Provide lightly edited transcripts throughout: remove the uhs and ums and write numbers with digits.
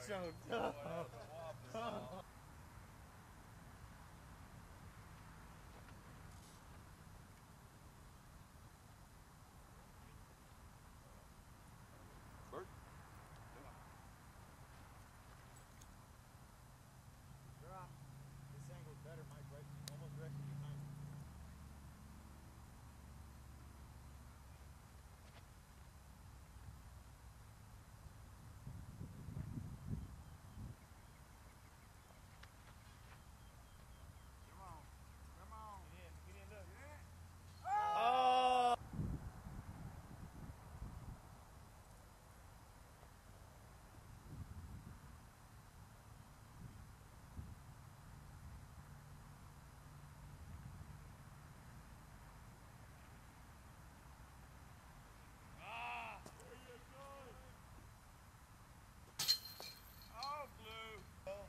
so tough. Bert? Drop. This angle's better, Mike. Right, almost directly behind you. Come on. Get in, look. Oh! Ah! There you go. Oh, Blue. Oh.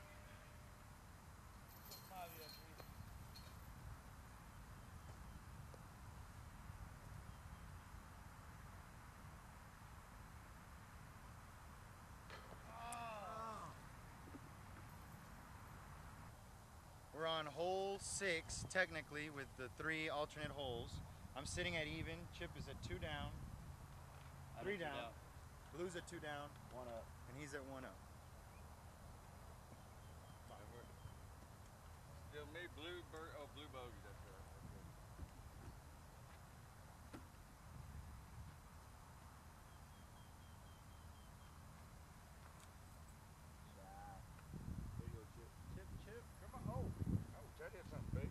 We're on hole 6, technically, with the 3 alternate holes. I'm sitting at even. Chip is at 2 down. 3 down. Blue's at 2 down. 1 up. And he's at 1 up. Still me, blue bird. Oh, blue bogey. That's right. There you go, Chip. Chip. Come on. Oh, that hit something big.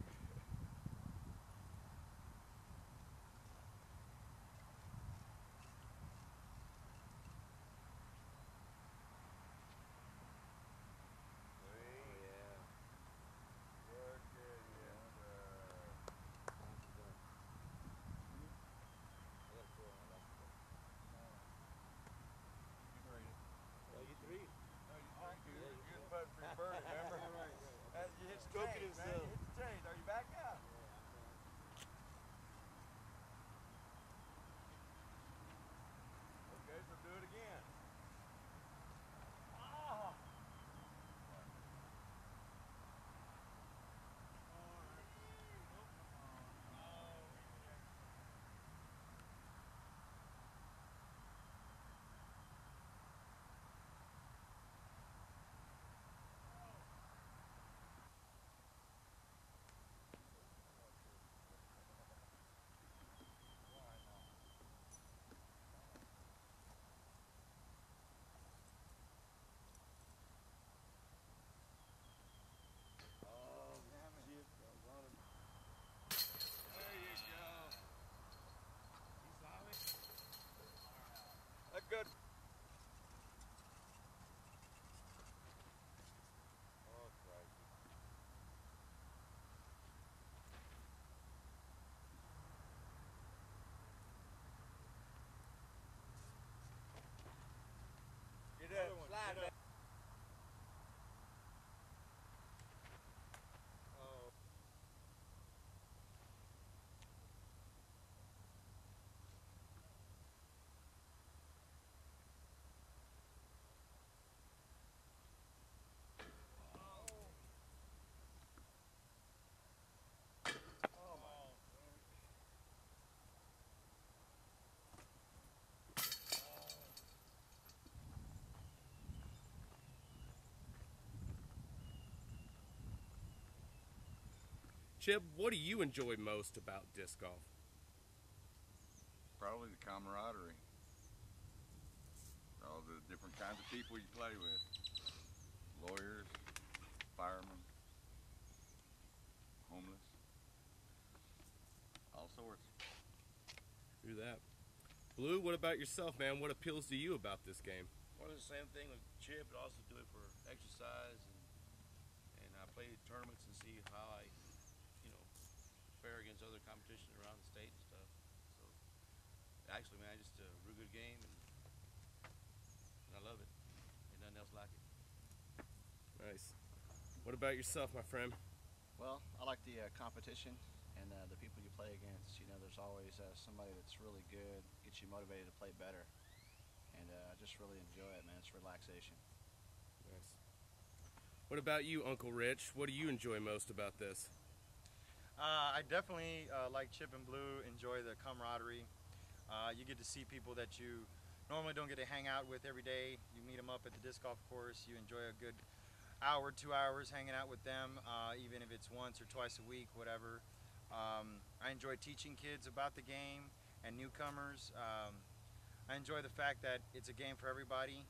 You hit stroking himself. You hit the change. Are you back now? Okay, so do it again. Ah! Good. Oh, Christ. Get up, slide back. Oh. Chip, what do you enjoy most about disc golf? Probably the camaraderie. All the different kinds of people you play with. Lawyers, firemen, homeless, all sorts. Do that. Blue, what about yourself, man? What appeals to you about this game? Well, it's the same thing with Chip, but also do it for exercise, and I play tournaments and see how I, fare against other competition around the state and stuff. So, actually, man, just a real good game, and I love it. Ain't nothing else like it. Nice. What about yourself, my friend? Well, I like the competition and the people you play against. There's always somebody that's really good, gets you motivated to play better. And I just really enjoy it, man. It's relaxation. Nice. What about you, Uncle Rich? What do you enjoy most about this? I definitely like Chip and Blue, enjoy the camaraderie. You get to see people that you normally don't get to hang out with every day. You meet them up at the disc golf course. You enjoy a good hour, 2 hours hanging out with them, even if it's once or twice a week, whatever. I enjoy teaching kids about the game and newcomers. I enjoy the fact that it's a game for everybody.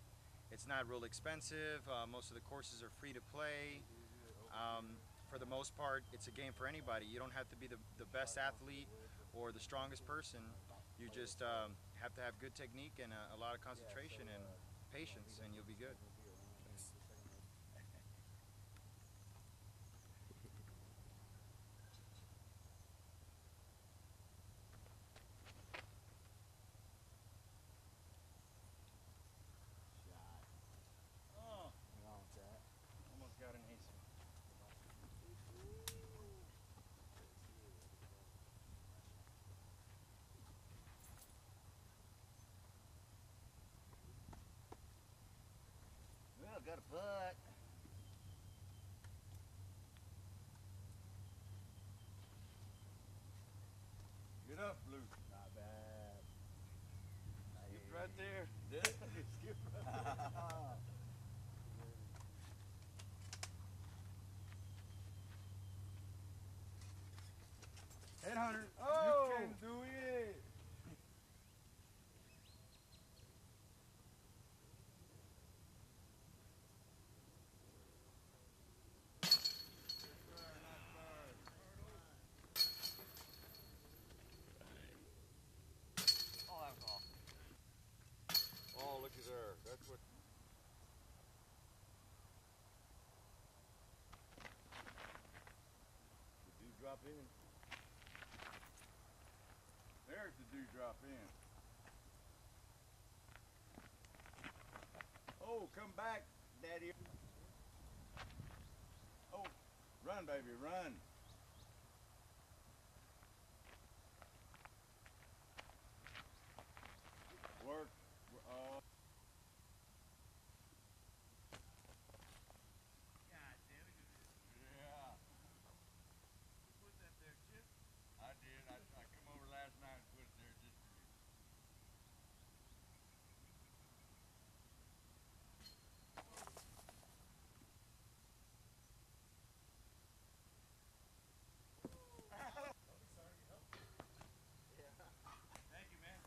It's not real expensive. Most of the courses are free to play. For the most part, it's a game for anybody. You don't have to be the best athlete or the strongest person. You just have to have good technique and a lot of concentration and patience, and you'll be good. Oh, almost got an ace. Well, got a putt. Get up, Blue. Not bad. Skip right there. Skip right there. Headhunter. Oh! You can do it. Oh, that was off. Oh, looky there. That's what. Did you drop in? There's the dewdrop in. Oh, come back, Daddy. Oh, run, baby, run. Work. Oh. Yeah. You put that there, Chip? I did. I come over last night and put it there just for you. Thank you, man.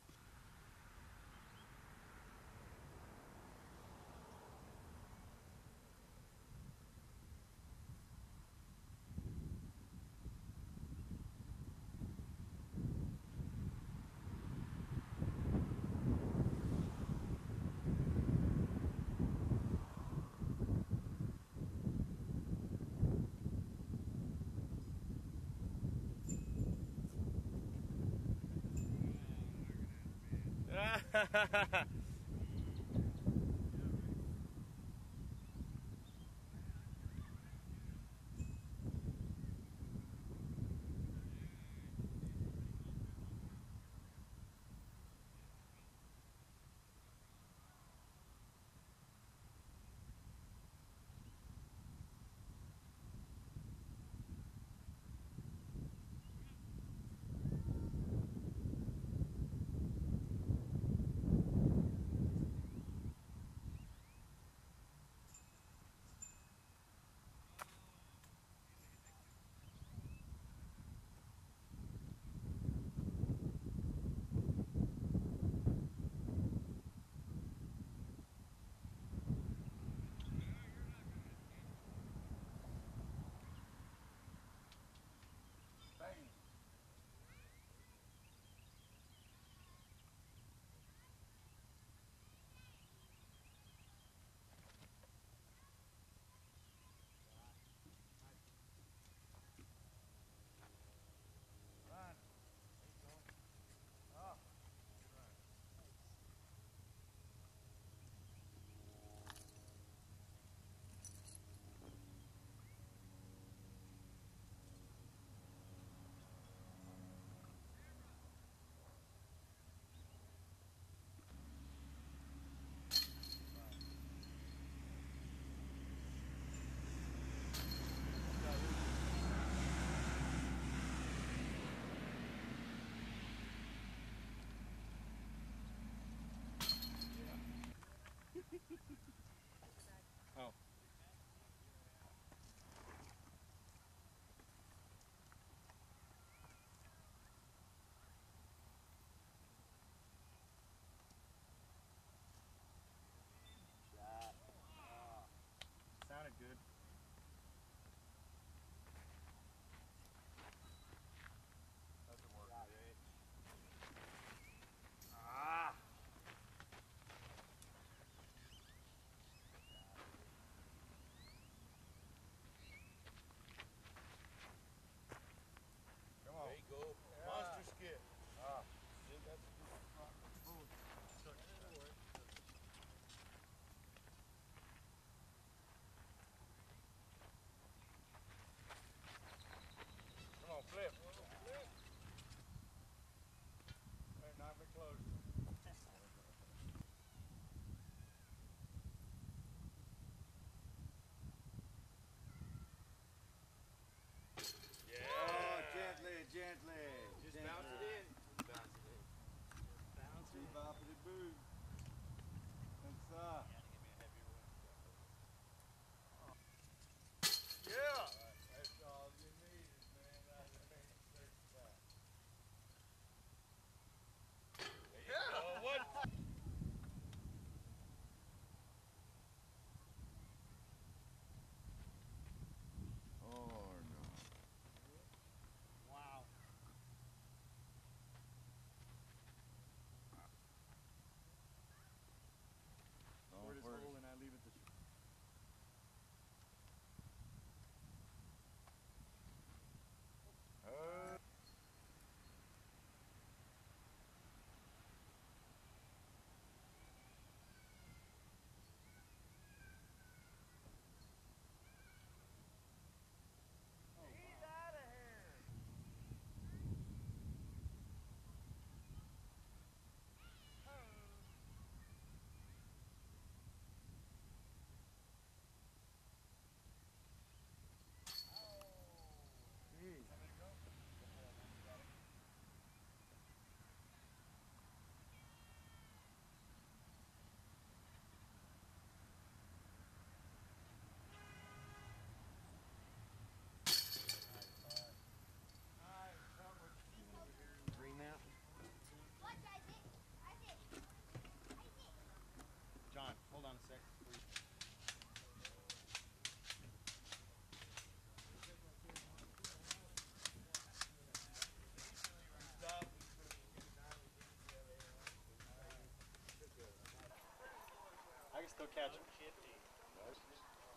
go catch him.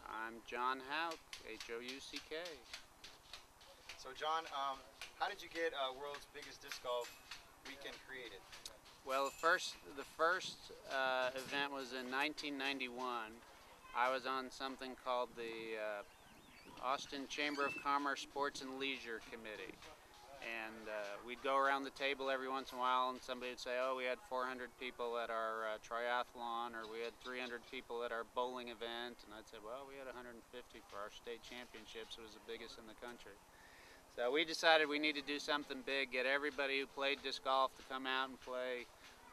I'm John Houck, H-O-U-C-K. So John, how did you get World's Biggest Disc Golf Weekend created? Well, the first event was in 1991. I was on something called the Austin Chamber of Commerce Sports and Leisure Committee. And we'd go around the table every once in a while and somebody would say, oh, we had 400 people at our triathlon, or we had 300 people at our bowling event. And I'd say, well, we had 150 for our state championships. It was the biggest in the country. So we decided we need to do something big, get everybody who played disc golf to come out and play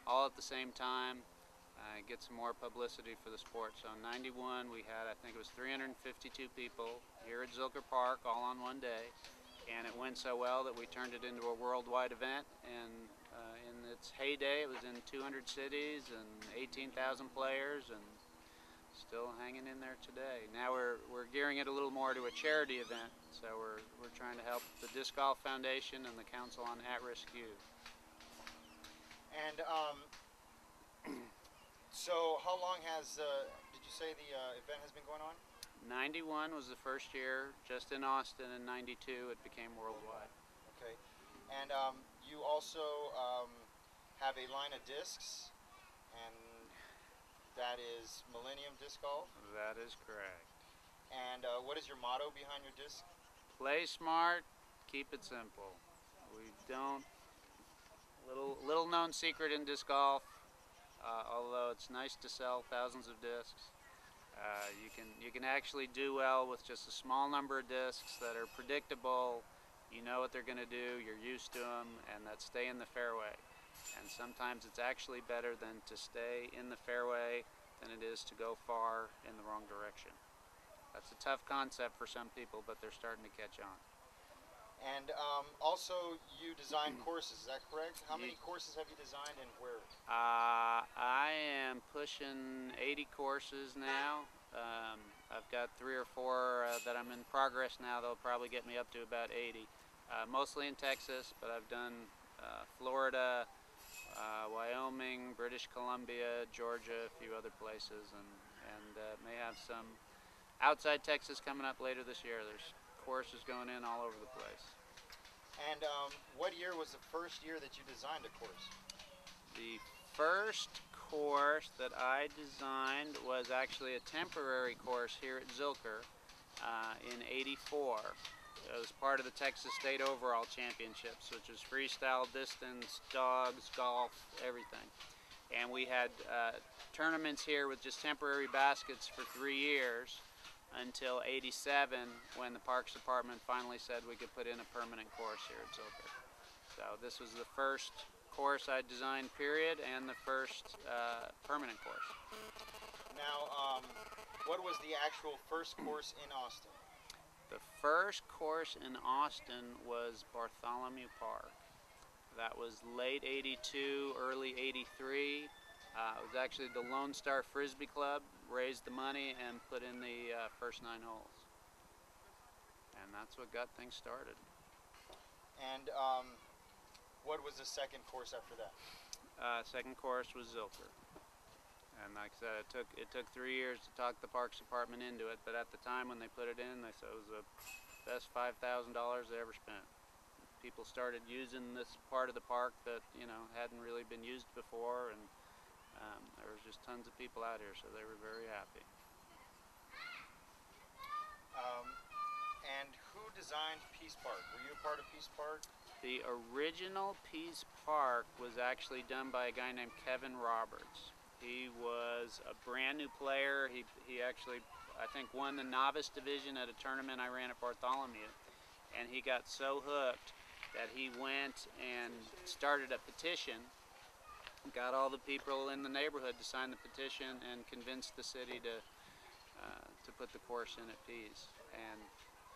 all at the same time, get some more publicity for the sport. So in 91 we had, I think it was 352 people here at Zilker Park all on one day. And it went so well that we turned it into a worldwide event, and in its heyday it was in 200 cities and 18,000 players, and still hanging in there today. Now we're gearing it a little more to a charity event, so we're trying to help the Disc Golf Foundation and the Council on At-Risk Youth. And so how long has, did you say the event has been going on? 91 was the first year, just in Austin. In 92 it became worldwide. Okay. And you also have a line of discs, and that is Millennium Disc Golf? That is correct. And what is your motto behind your disc? Play smart, keep it simple. We don't, little known secret in disc golf, although it's nice to sell thousands of discs. You can actually do well with just a small number of discs that are predictable. You know what they're going to do, you're used to them, and that stay in the fairway. And sometimes it's actually better than to stay in the fairway than it is to go far in the wrong direction. That's a tough concept for some people, but they're starting to catch on. And also you design courses, is that correct? How many courses have you designed, and where? I am pushing 80 courses now. I've got 3 or 4 that I'm in progress now. They'll probably get me up to about 80. Mostly in Texas, but I've done Florida, Wyoming, British Columbia, Georgia, a few other places, and may have some outside Texas coming up later this year. There's courses going in all over the place. And what year was the first year that you designed a course? The first course that I designed was actually a temporary course here at Zilker in '84. It was part of the Texas State Overall Championships, which was freestyle, distance, dogs, golf, everything. And we had tournaments here with just temporary baskets for 3 years until '87, when the Parks Department finally said we could put in a permanent course here at Zilker. So this was the first course I designed, period, and the first permanent course. Now, what was the actual first course in Austin? The first course in Austin was Bartholomew Park. That was late '82, early '83. It was actually the Lone Star Frisbee Club raised the money and put in the first 9 holes. And that's what got things started. And what was the second course after that? Second course was Zilker. And like I said, it took 3 years to talk the Parks Department into it, but at the time when they put it in, they said it was the best $5,000 they ever spent. People started using this part of the park that, you know, hadn't really been used before, and there was just tons of people out here, so they were very happy. And who designed Peace Park? Were you a part of Peace Park? The original Peace Park was actually done by a guy named Kevin Roberts. He was a brand new player. He actually, I think, won the Novice division at a tournament I ran at Bartholomew. And he got so hooked that he went and started a petition, got all the people in the neighborhood to sign the petition, and convinced the city to put the course in at Pease. And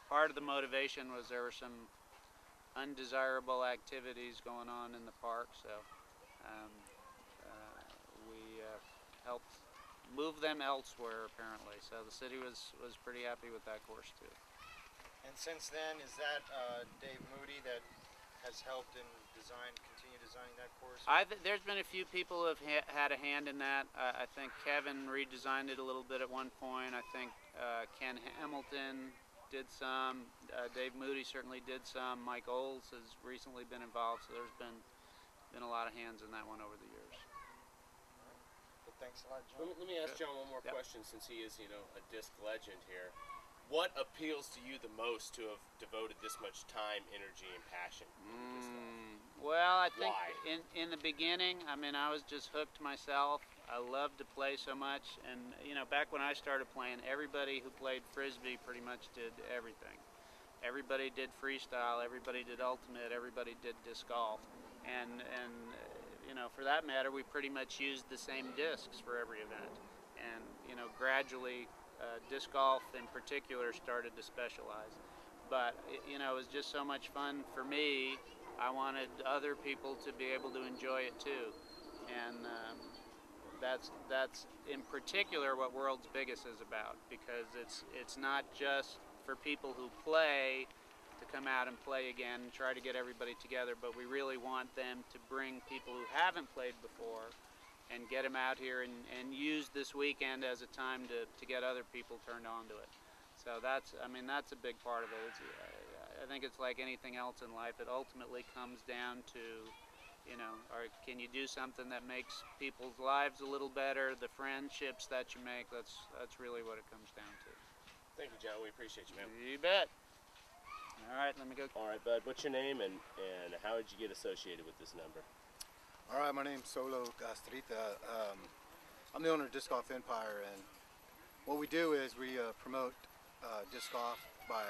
part of the motivation was there were some undesirable activities going on in the park, so we helped move them elsewhere, apparently. So the city was pretty happy with that course too. And since then, is that Dave Moody that has helped in continue designing that course? There's been a few people who have had a hand in that. I think Kevin redesigned it a little bit at one point. I think Ken Hamilton did some. Dave Moody certainly did some. Mike Oles has recently been involved, so there's been a lot of hands in that one over the years. Well, thanks a lot, John. Let me ask John one more question, since he is, a disc legend here. What appeals to you the most to have devoted this much time, energy, and passion to disc golf? Well, I think Why? in the beginning, I mean, I was just hooked myself. I loved to play so much, and back when I started playing, everybody who played frisbee pretty much did everything. Everybody did freestyle, everybody did ultimate, everybody did disc golf, and for that matter, we pretty much used the same discs for every event, and gradually. Disc golf in particular started to specialize, but it was just so much fun for me. I wanted other people to be able to enjoy it too, and that's in particular what World's Biggest is about, because it's not just for people who play to come out and play again and try to get everybody together, but we really want them to bring people who haven't played before and get them out here and use this weekend as a time to get other people turned on to it. So that's a big part of it. I think it's like anything else in life. It ultimately comes down to, can you do something that makes people's lives a little better, the friendships that you make, that's really what it comes down to. Thank you, John. We appreciate you, man. You bet. All right, let me go. All right, bud. What's your name, and how did you get associated with this number? All right, my name's Solo Castrita. I'm the owner of Disc Golf Empire, and what we do is we promote disc golf by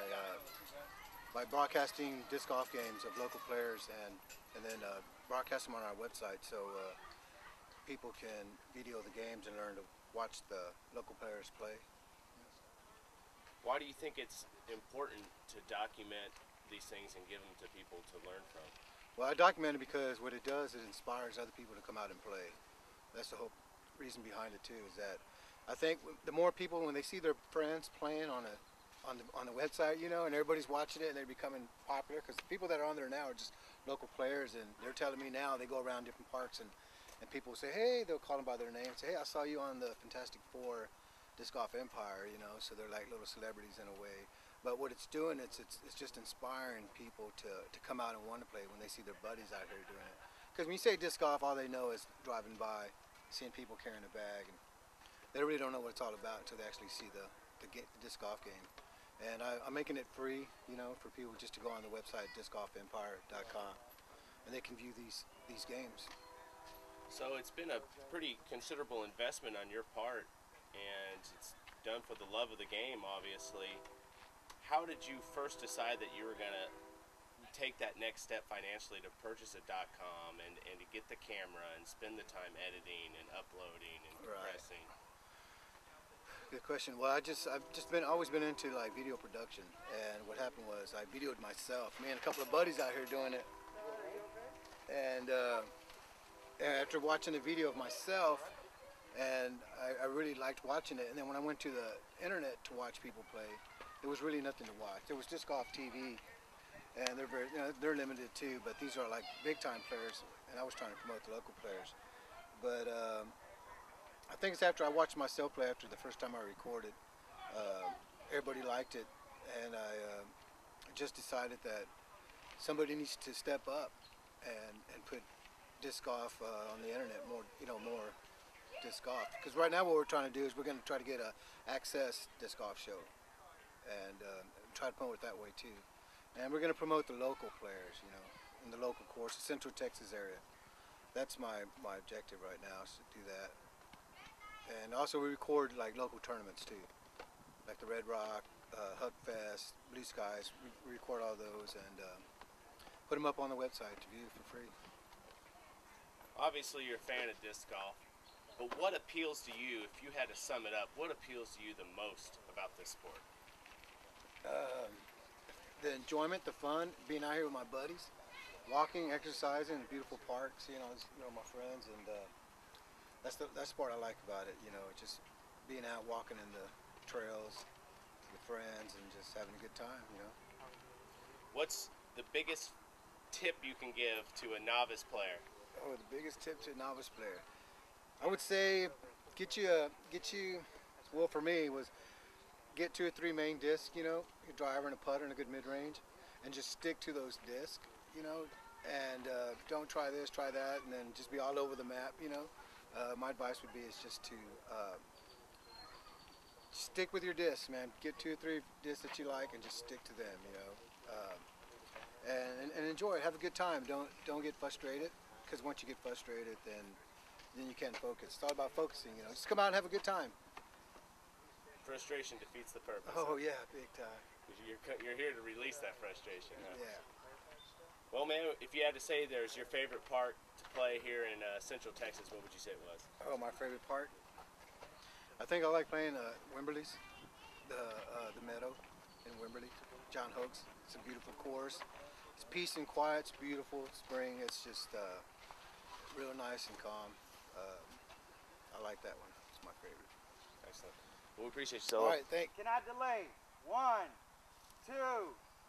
broadcasting disc golf games of local players and then broadcast them on our website, so people can video the games and learn to watch the local players play. Why do you think it's important to document these things and give them to people to learn from? Well, I document it because what it does, it inspires other people to come out and play. That's the whole reason behind it too. Is that I think the more people, when they see their friends playing on the website, and everybody's watching it and they're becoming popular, because the people that are on there now are just local players, and they're telling me now they go around different parks and people say, hey, they'll call them by their name, say, hey, I saw you on the Fantastic Four Disc Golf Empire, so they're like little celebrities in a way. But what it's doing, it's just inspiring people to come out and want to play when they see their buddies out here doing it. Because when you say disc golf, all they know is driving by, seeing people carrying a bag, and they really don't know what it's all about until they actually see the disc golf game. And I'm making it free, for people just to go on the website discgolfempire.com, and they can view these games. So it's been a pretty considerable investment on your part, and it's done for the love of the game, obviously. How did you first decide that you were going to take that next step financially to purchase a .com and to get the camera and spend the time editing and uploading and compressing? Good question. Well, I've always been into like video production, and what happened was I videoed myself, me and a couple of buddies out here doing it, and after watching the video of myself, and I really liked watching it, and then when I went to the internet to watch people play, there was really nothing to watch. There was Disc Golf TV, and they're limited too, but these are like big time players, and I was trying to promote the local players. But I think it's after I watched myself play, after the first time I recorded, everybody liked it, and I just decided that somebody needs to step up and put disc golf on the internet more, more disc golf. Because right now what we're trying to do is we're going to try to get a access disc golf show, and try to promote it that way too. And we're going to promote the local players, in the local course, the Central Texas area. That's my objective right now, is to do that. And also we record like local tournaments too, like the Red Rock, Huck Fest, Blue Skies. We record all those and put them up on the website to view for free. Obviously you're a fan of disc golf, but what appeals to you, if you had to sum it up, what appeals to you the most about this sport? The enjoyment, the fun, being out here with my buddies, walking, exercising in beautiful parks, my friends, and that's the part I like about it, just being out walking in the trails with friends and just having a good time, What's the biggest tip you can give to a novice player? Oh, the biggest tip to a novice player, I would say, well, for me was get 2 or 3 main discs, you know, a driver and a putter and a good mid-range, and just stick to those discs, you know, and don't try this, try that, and then just be all over the map, you know. My advice would be is just to stick with your discs, man. Get 2 or 3 discs that you like and just stick to them, you know. And enjoy it. Have a good time. Don't get frustrated, because once you get frustrated, then you can't focus. It's all about focusing, you know. Just come out and have a good time. Frustration defeats the purpose. Oh yeah, big time. You're here to release that frustration. Huh? Yeah. Well, man, if you had to say there's your favorite park to play here in Central Texas, what would you say it was? Oh, my favorite park? I think I like playing Wimberley's, the meadow in Wimberley, John Hoke's. It's a beautiful course. It's peace and quiet. It's beautiful. Spring. It's just real nice and calm. I like that one. It's my favorite. Excellent. Well, we appreciate you, Solo. All right, thank you. Can I delay? 1, 2,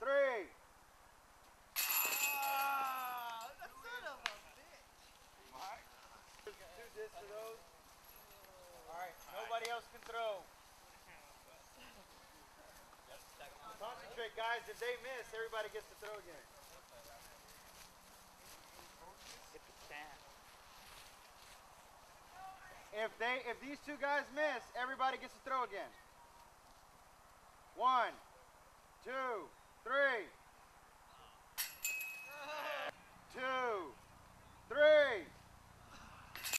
3. Two discs for those. All right, nobody else can throw. Concentrate, guys. If they miss, everybody gets to throw again. If these 2 guys miss, everybody gets to throw again. 1, 2, 3. 2.